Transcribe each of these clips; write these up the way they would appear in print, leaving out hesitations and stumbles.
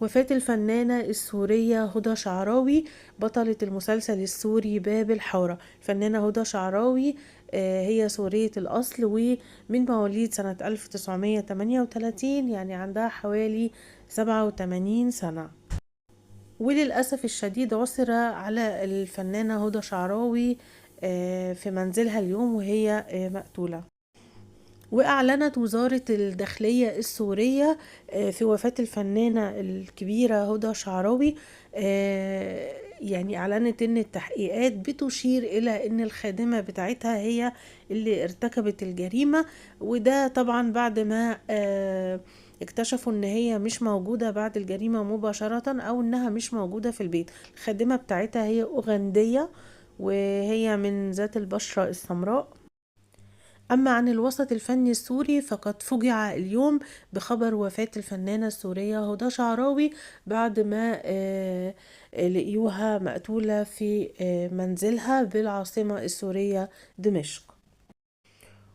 وفاة الفنانة السورية هدى شعراوي بطلة المسلسل السوري باب الحارة. الفنانة هدى شعراوي هي سورية الأصل ومن مواليد سنة 1938، يعني عندها حوالي 87 سنة. وللأسف الشديد عثر على الفنانة هدى شعراوي في منزلها اليوم وهي مقتولة. وأعلنت وزارة الداخلية السورية في وفاة الفنانة الكبيرة هدى شعراوي، يعني أعلنت إن التحقيقات بتشير إلى إن الخادمة بتاعتها هي اللي ارتكبت الجريمة. وده طبعا بعد ما اكتشفوا إن هي مش موجودة بعد الجريمة مباشرة، أو إنها مش موجودة في البيت. الخادمة بتاعتها هي أوغندية وهي من ذات البشرة السمراء. أما عن الوسط الفني السوري فقد فُجِع اليوم بخبر وفاة الفنانة السورية هدى شعراوي بعد ما لقيوها مقتولة في منزلها بالعاصمة السورية دمشق.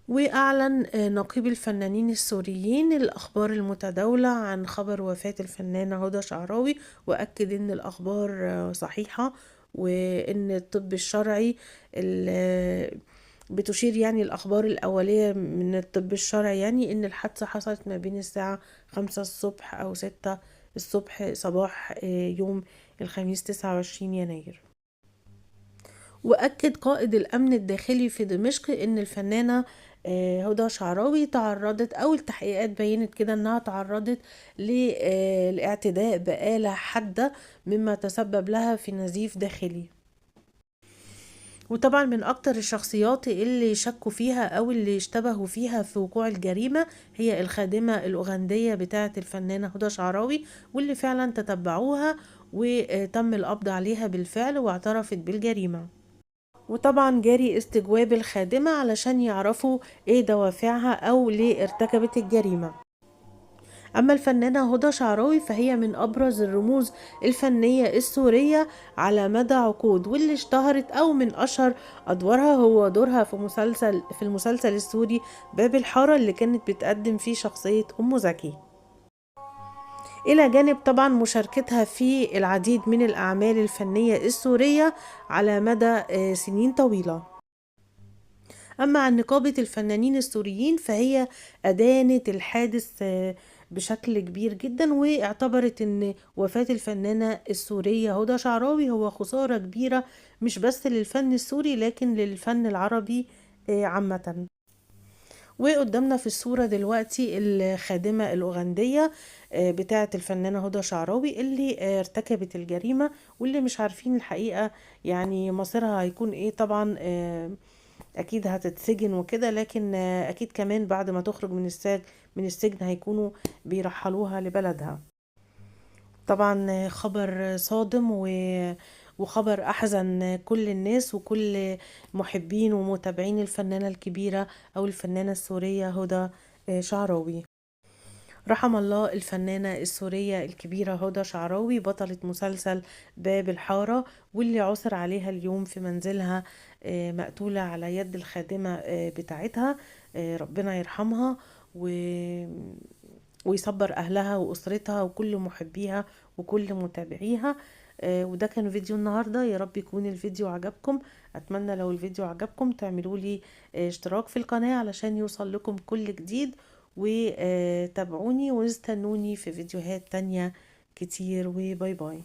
وأعلن نقيب الفنانين السوريين الأخبار المتداولة عن خبر وفاة الفنانة هدى شعراوي، وأكد إن الأخبار صحيحة، وإن الطب الشرعي بتشير يعني الأخبار الأولية من الطب الشرعي يعني إن الحادثة حصلت ما بين الساعة 5 الصبح أو 6 الصبح صباح يوم الخميس 29 يناير. وأكد قائد الأمن الداخلي في دمشق إن الفنانة هدى شعراوي تعرضت، أو التحقيقات بينت كده إنها تعرضت لاعتداء بآلة حادة مما تسبب لها في نزيف داخلي. وطبعا من اكتر الشخصيات اللي شكوا فيها او اللي اشتبهوا فيها في وقوع الجريمة هي الخادمة الاوغندية بتاعة الفنانة هدى شعراوي، واللي فعلا تتبعوها وتم القبض عليها بالفعل واعترفت بالجريمة. وطبعا جاري استجواب الخادمة علشان يعرفوا ايه دوافعها او ليه ارتكبت الجريمة. أما الفنانة هدى شعراوي فهي من أبرز الرموز الفنية السورية على مدى عقود، واللي اشتهرت أو من أشهر أدوارها هو دورها في المسلسل السوري باب الحارة، اللي كانت بتقدم فيه شخصية أم زكي، إلى جانب طبعا مشاركتها في العديد من الأعمال الفنية السورية على مدى سنين طويلة. أما عن نقابة الفنانين السوريين فهي أدانت الحادث بشكل كبير جدا، واعتبرت ان وفاة الفنانة السورية هدى شعراوي هو خسارة كبيرة مش بس للفن السوري لكن للفن العربي عامة. وقدامنا في الصورة دلوقتي الخادمة الأوغندية بتاعة الفنانة هدى شعراوي اللي ارتكبت الجريمة، واللي مش عارفين الحقيقة يعني مصيرها هيكون ايه. طبعا اكيد هتتسجن وكده، لكن اكيد كمان بعد ما تخرج من السجن هيكونوا بيرحلوها لبلدها. طبعا خبر صادم وخبر احزن كل الناس وكل محبين ومتابعين الفنانة الكبيرة او الفنانة السورية هدى شعراوي. رحم الله الفنانة السورية الكبيرة هدى شعراوي بطلة مسلسل باب الحارة، واللي عثر عليها اليوم في منزلها مقتولة على يد الخادمة بتاعتها. ربنا يرحمها ويصبر أهلها وأسرتها وكل محبيها وكل متابعيها. وده كان فيديو النهاردة، يا رب يكون الفيديو عجبكم. أتمنى لو الفيديو عجبكم تعملوا لي اشتراك في القناة علشان يوصل لكم كل جديد، وتابعوني واستنوني في فيديوهات تانية كتير، وباي باي.